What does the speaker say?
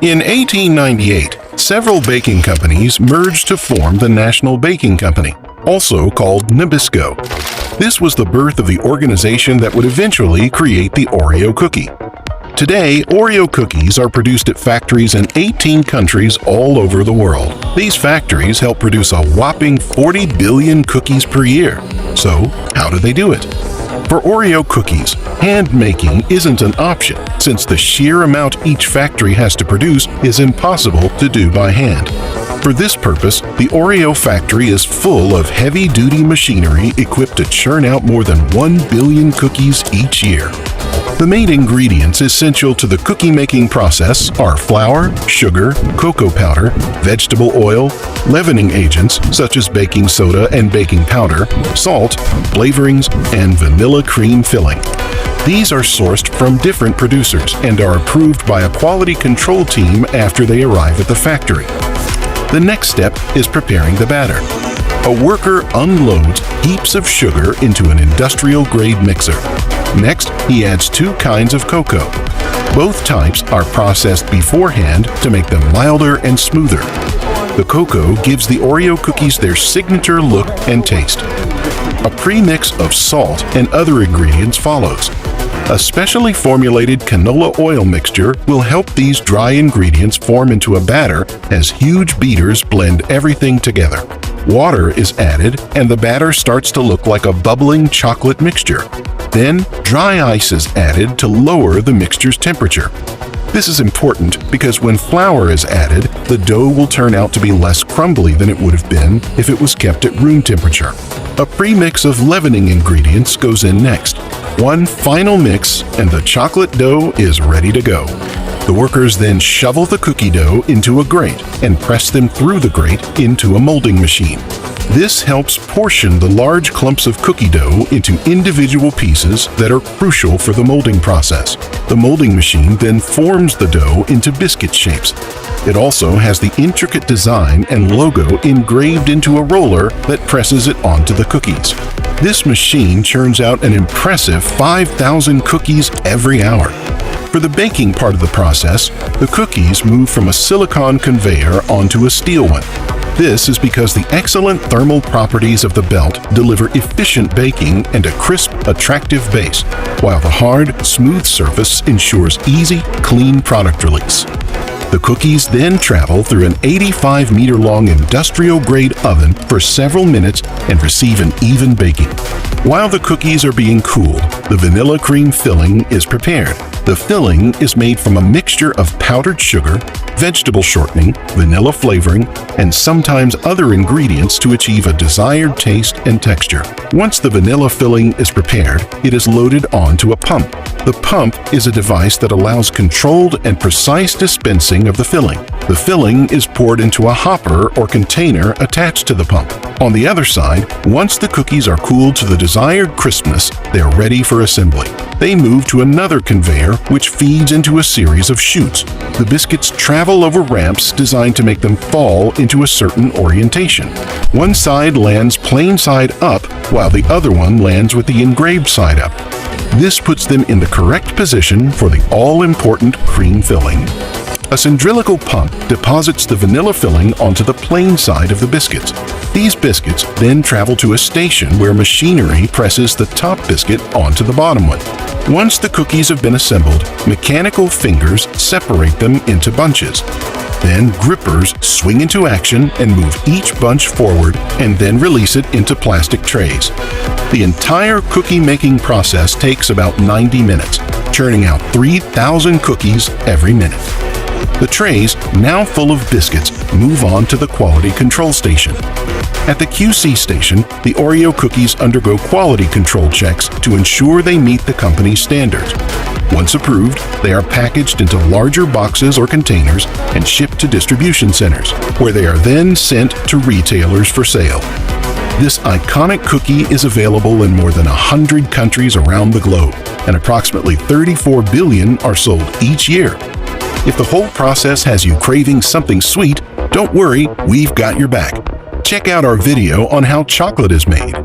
In 1898, several baking companies merged to form the National Baking Company, also called Nabisco. This was the birth of the organization that would eventually create the Oreo cookie. Today, Oreo cookies are produced at factories in 18 countries all over the world. These factories help produce a whopping 40 billion cookies per year. So, how do they do it? For Oreo cookies, hand making isn't an option, since the sheer amount each factory has to produce is impossible to do by hand. For this purpose, the Oreo factory is full of heavy-duty machinery equipped to churn out more than 1 billion cookies each year. The main ingredients essential to the cookie-making process are flour, sugar, cocoa powder, vegetable oil, leavening agents such as baking soda and baking powder, salt, flavorings, and vanilla cream filling. These are sourced from different producers and are approved by a quality control team after they arrive at the factory. The next step is preparing the batter. A worker unloads heaps of sugar into an industrial-grade mixer. Next, he adds 2 kinds of cocoa. Both types are processed beforehand to make them milder and smoother. The cocoa gives the Oreo cookies their signature look and taste. A premix of salt and other ingredients follows. A specially formulated canola oil mixture will help these dry ingredients form into a batter as huge beaters blend everything together. Water is added and the batter starts to look like a bubbling chocolate mixture. Then, dry ice is added to lower the mixture's temperature. This is important because when flour is added, the dough will turn out to be less crumbly than it would have been if it was kept at room temperature. A premix of leavening ingredients goes in next. One final mix and the chocolate dough is ready to go. The workers then shovel the cookie dough into a grate and press them through the grate into a molding machine. This helps portion the large clumps of cookie dough into individual pieces that are crucial for the molding process. The molding machine then forms the dough into biscuit shapes. It also has the intricate design and logo engraved into a roller that presses it onto the cookies. This machine churns out an impressive 5,000 cookies every hour. For the baking part of the process, the cookies move from a silicone conveyor onto a steel one. This is because the excellent thermal properties of the belt deliver efficient baking and a crisp, attractive base, while the hard, smooth surface ensures easy, clean product release. The cookies then travel through an 85-meter-long industrial-grade oven for several minutes and receive an even baking. While the cookies are being cooled, the vanilla cream filling is prepared. The filling is made from a mixture of powdered sugar, vegetable shortening, vanilla flavoring, and sometimes other ingredients to achieve a desired taste and texture. Once the vanilla filling is prepared, it is loaded onto a pump. The pump is a device that allows controlled and precise dispensing of the filling. The filling is poured into a hopper or container attached to the pump. On the other side, once the cookies are cooled to the desired crispness, they are ready for assembly. They move to another conveyor, which feeds into a series of chutes. The biscuits travel over ramps designed to make them fall into a certain orientation. One side lands plain side up, while the other one lands with the engraved side up. This puts them in the correct position for the all-important cream filling. A cylindrical pump deposits the vanilla filling onto the plain side of the biscuits. These biscuits then travel to a station where machinery presses the top biscuit onto the bottom one. Once the cookies have been assembled, mechanical fingers separate them into bunches. Then grippers swing into action and move each bunch forward and then release it into plastic trays. The entire cookie-making process takes about 90 minutes, churning out 3,000 cookies every minute. The trays, now full of biscuits, move on to the quality control station. At the QC station, the Oreo cookies undergo quality control checks to ensure they meet the company's standards. Once approved, they are packaged into larger boxes or containers and shipped to distribution centers, where they are then sent to retailers for sale. This iconic cookie is available in more than 100 countries around the globe, and approximately 34 billion are sold each year. If the whole process has you craving something sweet, don't worry, we've got your back. Check out our video on how chocolate is made.